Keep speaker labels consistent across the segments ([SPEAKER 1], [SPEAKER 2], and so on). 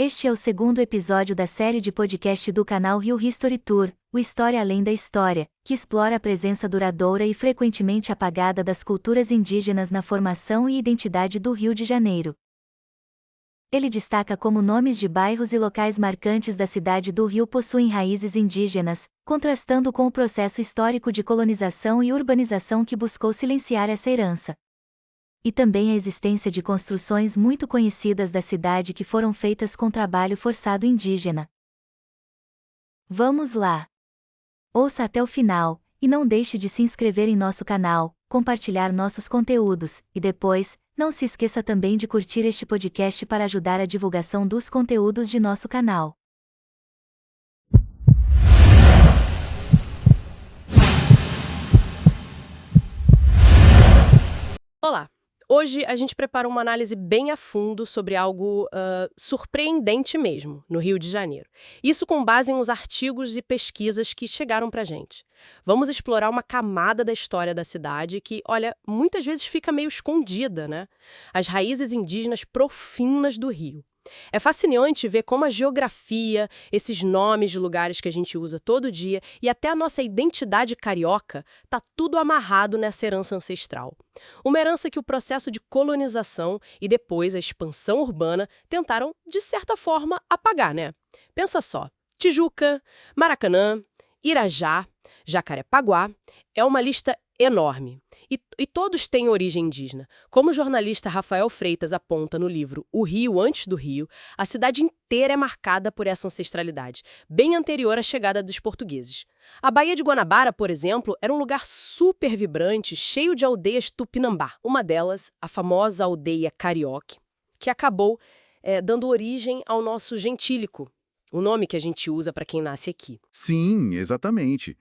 [SPEAKER 1] Este é o segundo episódio da série de podcast do canal Rio History Tour, o História Além da História, que explora a presença duradoura e frequentemente apagada das culturas indígenas na formação e identidade do Rio de Janeiro. Ele destaca como nomes de bairros e locais marcantes da cidade do Rio possuem raízes indígenas, contrastando com o processo histórico de colonização e urbanização que buscou silenciar essa herança. E também a existência de construções muito conhecidas da cidade que foram feitas com trabalho forçado indígena. Vamos lá! Ouça até o final, e não deixe de se inscrever em nosso canal, compartilhar nossos conteúdos, e depois, não se esqueça também de curtir este podcast para ajudar a divulgação dos conteúdos de nosso canal.
[SPEAKER 2] Olá! Hoje a gente prepara uma análise bem a fundo sobre algo surpreendente mesmo, no Rio de Janeiro. Isso com base em uns artigos e pesquisas que chegaram pra gente. Vamos explorar uma camada da história da cidade que, olha, muitas vezes fica meio escondida, né? As raízes indígenas profundas do Rio. É fascinante ver como a geografia, esses nomes de lugares que a gente usa todo dia e até a nossa identidade carioca, tá tudo amarrado nessa herança ancestral. Uma herança que o processo de colonização e depois a expansão urbana tentaram, de certa forma, apagar, né? Pensa só, Tijuca, Maracanã, Irajá, Jacarepaguá, é uma lista enorme. E todos têm origem indígena. Como o jornalista Rafael Freitas aponta no livro O Rio Antes do Rio, a cidade inteira é marcada por essa ancestralidade, bem anterior à chegada dos portugueses. A Baía de Guanabara, por exemplo, era um lugar super vibrante, cheio de aldeias tupinambá. Uma delas, a famosa aldeia Carioque, que acabou dando origem ao nosso gentílico, o nome que a gente usa para quem nasce aqui.
[SPEAKER 3] Sim, exatamente.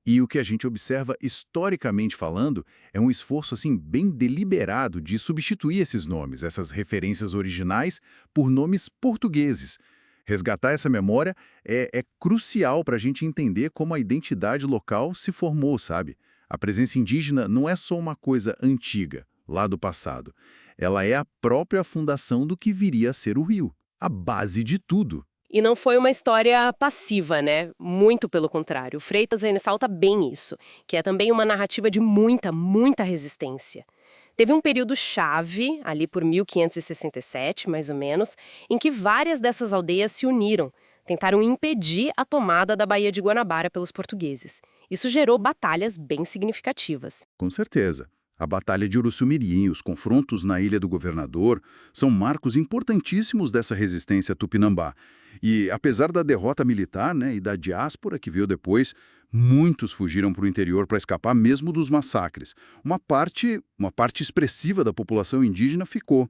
[SPEAKER 3] E o que a gente observa historicamente falando é um esforço assim bem deliberado de substituir esses nomes, essas referências originais, por nomes portugueses. Resgatar essa memória é crucial para a gente entender como a identidade local se formou, sabe? A presença indígena não é só uma coisa antiga, lá do passado. Ela é a própria fundação do que viria a ser o Rio, a base de tudo.
[SPEAKER 2] E não foi uma história passiva, né? Muito pelo contrário. O Freitas ressalta bem isso, que é também uma narrativa de muita resistência. Teve um período chave, ali por 1567, mais ou menos, em que várias dessas aldeias se uniram, tentaram impedir a tomada da Baía de Guanabara pelos portugueses. Isso gerou batalhas bem significativas.
[SPEAKER 3] Com certeza. A Batalha de Uruçumirim e os confrontos na Ilha do Governador são marcos importantíssimos dessa resistência tupinambá. E, apesar da derrota militar, né, e da diáspora que veio depois, muitos fugiram para o interior para escapar mesmo dos massacres. Uma parte expressiva da população indígena ficou.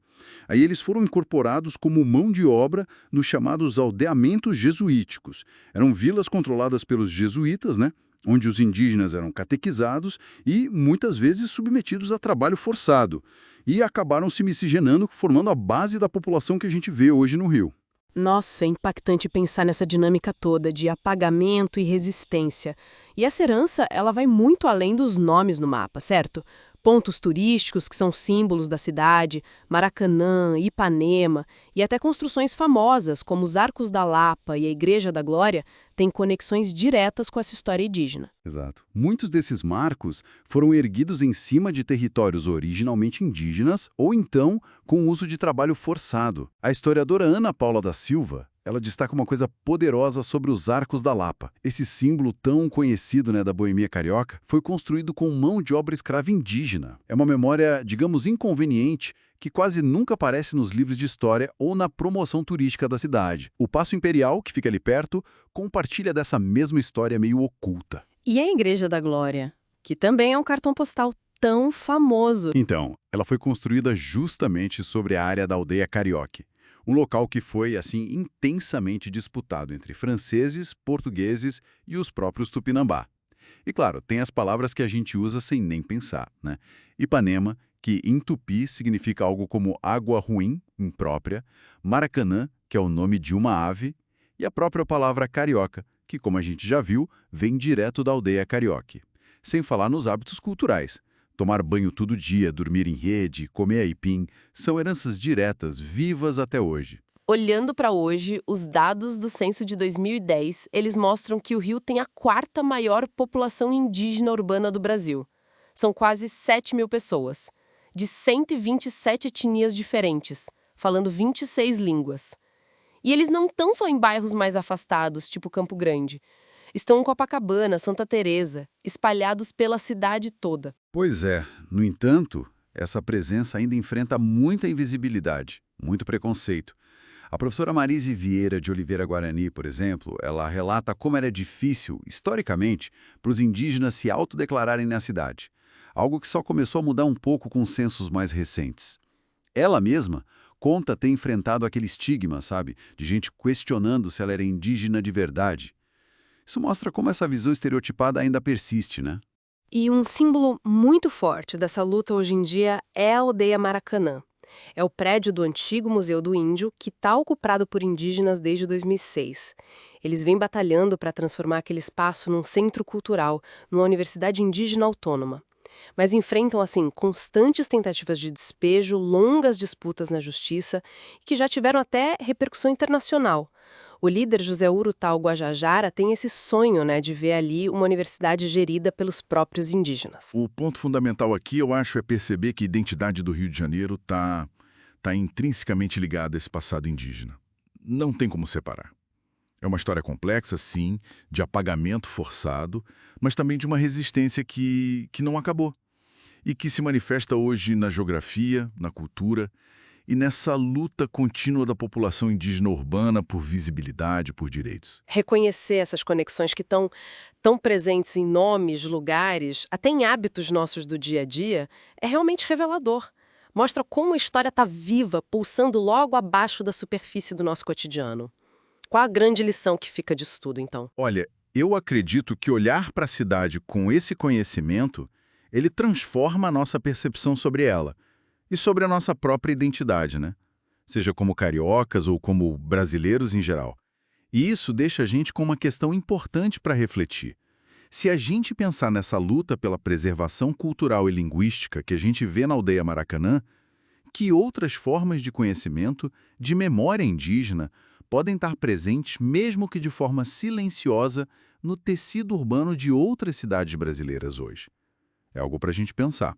[SPEAKER 3] Aí eles foram incorporados como mão de obra nos chamados aldeamentos jesuíticos. Eram vilas controladas pelos jesuítas, né? Onde os indígenas eram catequizados e, muitas vezes, submetidos a trabalho forçado. E acabaram se miscigenando, formando a base da população que a gente vê hoje no Rio.
[SPEAKER 2] Nossa, é impactante pensar nessa dinâmica toda de apagamento e resistência. E essa herança, ela vai muito além dos nomes no mapa, certo? Pontos turísticos que são símbolos da cidade, Maracanã, Ipanema, e até construções famosas, como os Arcos da Lapa e a Igreja da Glória, têm conexões diretas com essa história indígena.
[SPEAKER 3] Exato. Muitos desses marcos foram erguidos em cima de territórios originalmente indígenas ou então com o uso de trabalho forçado. A historiadora Ana Paula da Silva, ela destaca uma coisa poderosa sobre os Arcos da Lapa. Esse símbolo tão conhecido, né, da boemia carioca foi construído com mão de obra escrava indígena. É uma memória, digamos, inconveniente que quase nunca aparece nos livros de história ou na promoção turística da cidade. O Paço Imperial, que fica ali perto, compartilha dessa mesma história meio oculta.
[SPEAKER 2] E a Igreja da Glória, que também é um cartão postal tão famoso.
[SPEAKER 3] Então, ela foi construída justamente sobre a área da aldeia Carioque. Um local que foi, assim, intensamente disputado entre franceses, portugueses e os próprios tupinambá. E, claro, tem as palavras que a gente usa sem nem pensar, né? Ipanema, que em tupi significa algo como água ruim, imprópria, Maracanã, que é o nome de uma ave, e a própria palavra carioca, que, como a gente já viu, vem direto da aldeia Carioque. Sem falar nos hábitos culturais. Tomar banho todo dia, dormir em rede, comer aipim, são heranças diretas, vivas até hoje.
[SPEAKER 2] Olhando para hoje, os dados do censo de 2010, eles mostram que o Rio tem a quarta maior população indígena urbana do Brasil. São quase 7.000 pessoas, de 127 etnias diferentes, falando 26 línguas. E eles não estão só em bairros mais afastados, tipo Campo Grande. Estão em Copacabana, Santa Teresa, espalhados pela cidade toda.
[SPEAKER 3] Pois é, no entanto, essa presença ainda enfrenta muita invisibilidade, muito preconceito. A professora Marise Vieira de Oliveira Guarani, por exemplo, ela relata como era difícil, historicamente, para os indígenas se autodeclararem na cidade. Algo que só começou a mudar um pouco com os censos mais recentes. Ela mesma conta ter enfrentado aquele estigma, sabe, de gente questionando se ela era indígena de verdade. Isso mostra como essa visão estereotipada ainda persiste, né?
[SPEAKER 2] E um símbolo muito forte dessa luta hoje em dia é a aldeia Maracanã. É o prédio do antigo Museu do Índio, que está ocupado por indígenas desde 2006. Eles vêm batalhando para transformar aquele espaço num centro cultural, numa universidade indígena autônoma. Mas enfrentam, assim, constantes tentativas de despejo, longas disputas na justiça, que já tiveram até repercussão internacional. O líder José Urutau Guajajara tem esse sonho, né, de ver ali uma universidade gerida pelos próprios indígenas.
[SPEAKER 4] O ponto fundamental aqui, eu acho, é perceber que a identidade do Rio de Janeiro tá intrinsecamente ligada a esse passado indígena. Não tem como separar. É uma história complexa, sim, de apagamento forçado, mas também de uma resistência que não acabou e que se manifesta hoje na geografia, na cultura e nessa luta contínua da população indígena urbana por visibilidade, por direitos.
[SPEAKER 2] Reconhecer essas conexões que estão tão presentes em nomes, lugares, até em hábitos nossos do dia a dia, é realmente revelador. Mostra como a história está viva, pulsando logo abaixo da superfície do nosso cotidiano. Qual a grande lição que fica disso tudo, então?
[SPEAKER 4] Olha, eu acredito que olhar para a cidade com esse conhecimento, ele transforma a nossa percepção sobre ela e sobre a nossa própria identidade, né? Seja como cariocas ou como brasileiros em geral. E isso deixa a gente com uma questão importante para refletir. Se a gente pensar nessa luta pela preservação cultural e linguística que a gente vê na aldeia Maracanã, que outras formas de conhecimento, de memória indígena, podem estar presentes, mesmo que de forma silenciosa, no tecido urbano de outras cidades brasileiras hoje? É algo para a gente pensar.